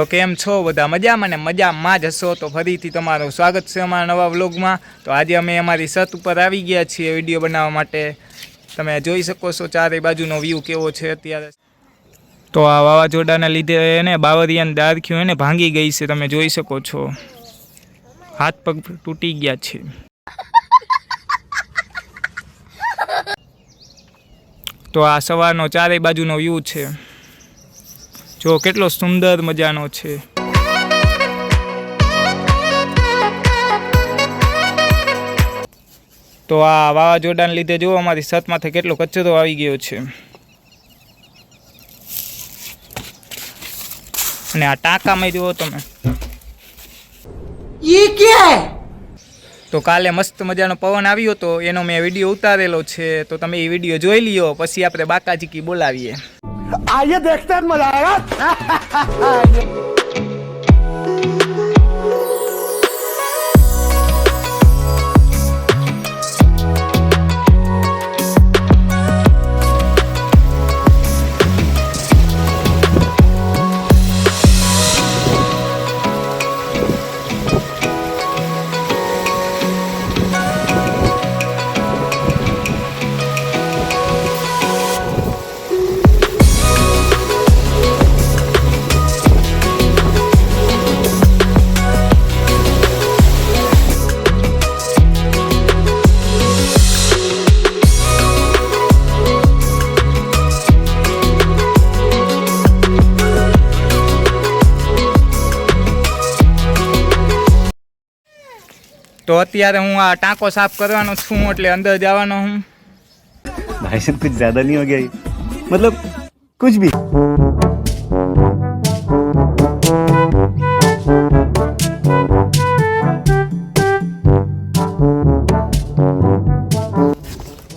તો કેમ છો બધા? મજામાં ને મજામાં જ હશો તો ફરીથી તમારું સ્વાગત છે અમારા નવા વ્લોગમાં। તો આજે અમે અમારી છત ઉપર આવી ગયા છીએ વિડીયો બનાવવા માટે। તમે જોઈ શકો છો ચારે બાજુનો વ્યૂ કેવો છે અત્યારે। તો આ વાવાઝોડાના લીધે એને બાવરિયાની ડાળખીઓ એને ભાંગી ગઈ છે, તમે જોઈ શકો છો, હાથ પગ તૂટી ગયા છે। તો આ સવારનો ચારે બાજુનો વ્યૂ છે, જો કેટલો સુંદર મજાનો છે। તો આ વાવાઝોડાને લીધે જો અમારી છતમાંથી કેટલો કચરો આવી ગયો છે, અને આ ટાંકામાં જુઓ તમે, ये क्या है? તો કાલે મસ્ત મજાનો પવન આવ્યો તો એનો મેં વિડીયો ઉતારેલો છે, તો તમે એ વિડીયો જોઈ લ્યો, પછી આપણે બાકાજીકી બોલાવીએ। आइए देखते हैं, मजा आएगा। તો અત્યારે હું આ ટાંકો સાફ કરવાનો છું, એટલે અંદર જવાનો હું। भाई साहब कुछ ज्यादा नहीं हो गया ये? मतलब कुछ भी।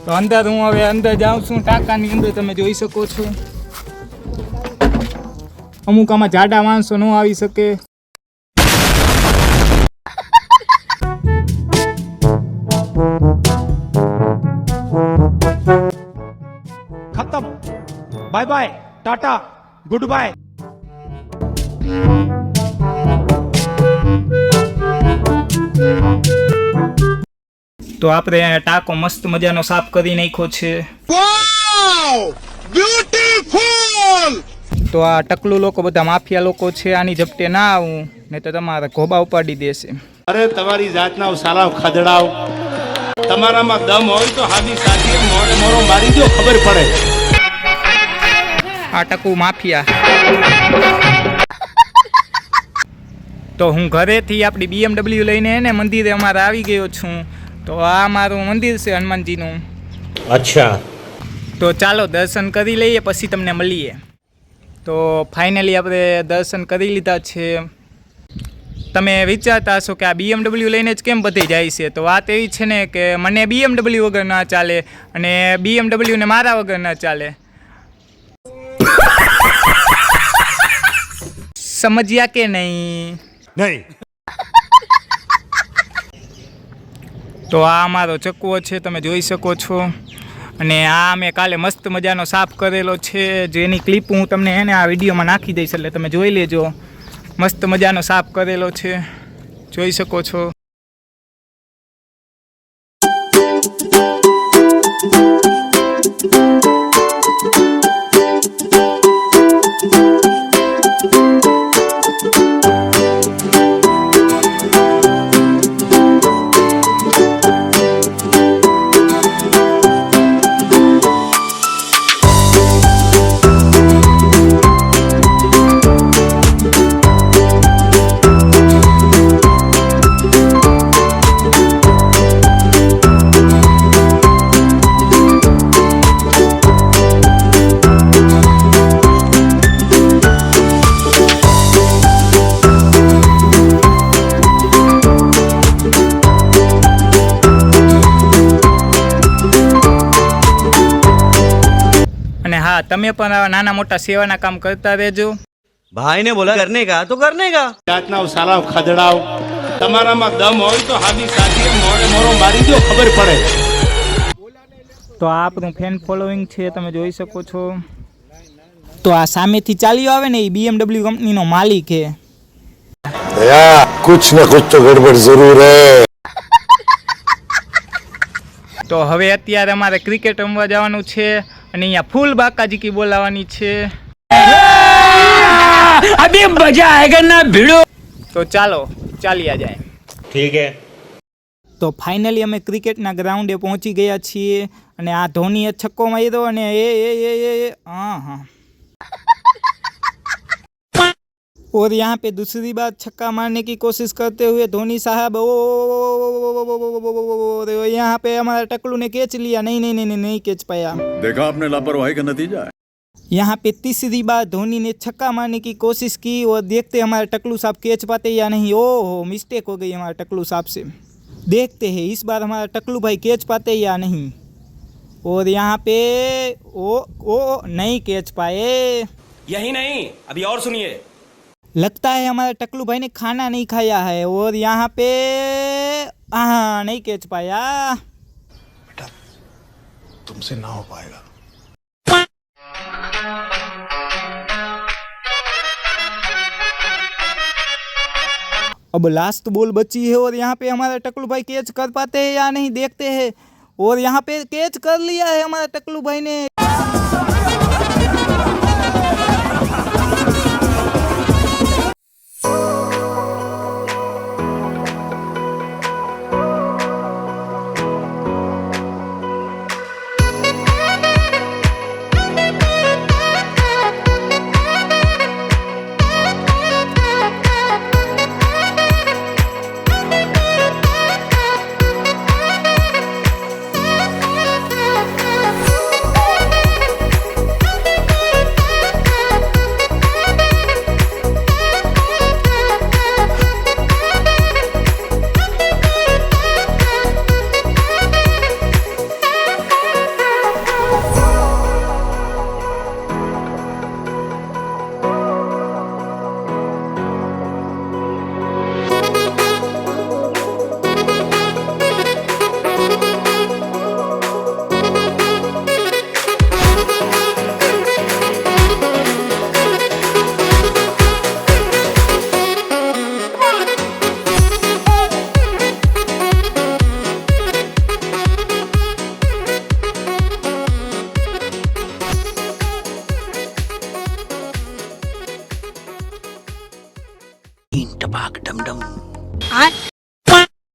તો અંદર હું હવે અંદર જાઉં છું ટાંકાની અંદર, તમે જોઈ શકો છો। અમુક આમાં જાડા માણસો ન આવી શકે। खत्म, bye bye, tata, goodbye. તો આપણે ટાંકો મસ્ત મજાનો સાફ કરી નાખ્યો છે। તો આ ટકલું લોકો બધા માફિયા લોકો છે, આની ઝપટે ના આવું ને તો તમારા ઘોબા ઉપાડી દેશે। અરે તમારી જાતના સાલા ખદડાવ, તમારામાં દમ હોય તો હાદી સાથી મોડે મોરો મારી દો, ખબર પડે। આ ટકુ માફિયા। તો હું ઘરેથી આપણી BMW લઈને એને મંદિરે અમારે આવી ગયો છું। તો આ મારું મંદિર છે હનુમાનજીનું। અચ્છા, તો ચાલો દર્શન કરી લઈએ, પછી તમને મળીએ। તો ફાઇનલી આપણે દર્શન કરી લીધા છે। તમે વિચારતા હશો કે આ BMW લઈને જ કેમ બધે જાય છે? તો વાત એવી છે ને કે મને BMW વગર ના ચાલે, અને BMW ને મારા વગર ના ચાલે। સમજ્યા કે નહીં? નહીં। તો આ અમારો ચકવો છે, તમે જોઈ શકો છો, અને આ મેં કાલે મસ્ત મજાનો સાફ કરેલો છે, જેની ક્લિપ હું તમને એને આ વિડીયોમાં નાખી દઈશ, એટલે તમે જોઈ લેજો। મસ્ત મજાનો સાફ કરેલો છે, જોઈ શકો છો। અને હા, તમે પણ આવા નાના મોટા સેવાના કામ કરતા રહેજો। भाई ने बोला करने का तो करने का। જાતના સાલા ખદડાવ, તમારામાં દમ હોય તો હાદી સાથી મોડે મોરો મારી દો, ખબર પડે। તો આ આપણું ફેન ફોલોઈંગ છે, તમે જોઈ શકો છો। તો આ સામેથી ચાલ્યો આવે ને એ BMW કંપનીનો માલિક છે. यार कुछ न कुछ तो गड़बड़ जरूर है. તો હવે અત્યારે અમારે ક્રિકેટ રમવા જવાનું છે અને અહીંયા ફૂલ બાકાજીકી બોલાવવાની છે. अभी मजा आएगा ना भिड़ो. તો ચાલો ચાલ્યા જાય. ठीक है. તો ફાઇનલી અમે ક્રિકેટના ગ્રાઉન્ડે પહોંચી ગયા છીએ અને આ ધોનીએ છક્કો માર્યો અને हाँ और यहाँ पे दूसरी बार छक्का मारने की कोशिश करते हुए धोनी साहब यहाँ पे हमारा टकलू ने कैच लिया. नहीं कैच पाया. देखा आपने लापरवाही का नतीजा है. यहाँ पे तीसरी बार धोनी ने छक्का मारने की कोशिश की और देखते हमारे टकलू साहब कैच पाते या नहीं. ओहो मिस्टेक हो गई हमारे टकलू साहब से. देखते हैं इस बार हमारा टकलू भाई कैच पाते या नहीं. और यहाँ पे ओ नहीं कैच पाए. यही नहीं, अभी और सुनिए. लगता है हमारे टकलू भाई ने खाना नहीं खाया है और यहाँ पे हाँ नहीं कैच पाया. तुमसे ना हो पाएगा. अब लास्ट बॉल बची है और यहाँ पे हमारा टकलू भाई कैच कर पाते हैं या नहीं देखते हैं. और यहाँ पे कैच कर लिया है हमारा टकलू भाई ने.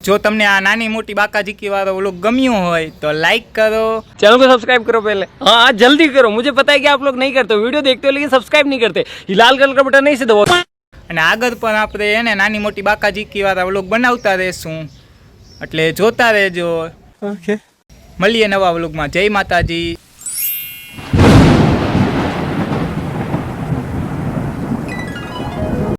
જો તમને આ નાની મોટી બાકાજીકી વાળો વ્લોગ ગમ્યો હોય તો લાઈક કરો. चैनल को सब्सक्राइब करो पहले. हाँ जल्दी करो, मुझे पता है कि आप लोग नहीं करते हो, वीडियो देखते हो लेकिन सब्सक्राइब नहीं करते. ये लाल कलर का बटन नहीं से दबाओ. અને આગળ પણ આપણે એને નાની મોટી બાકાજીકી વાળા વ્લોગ બનાવતા રહેશું એટલે જોતા રહેજો. ओके. મળીએ નવા વ્લોગમાં. જય માતાજી.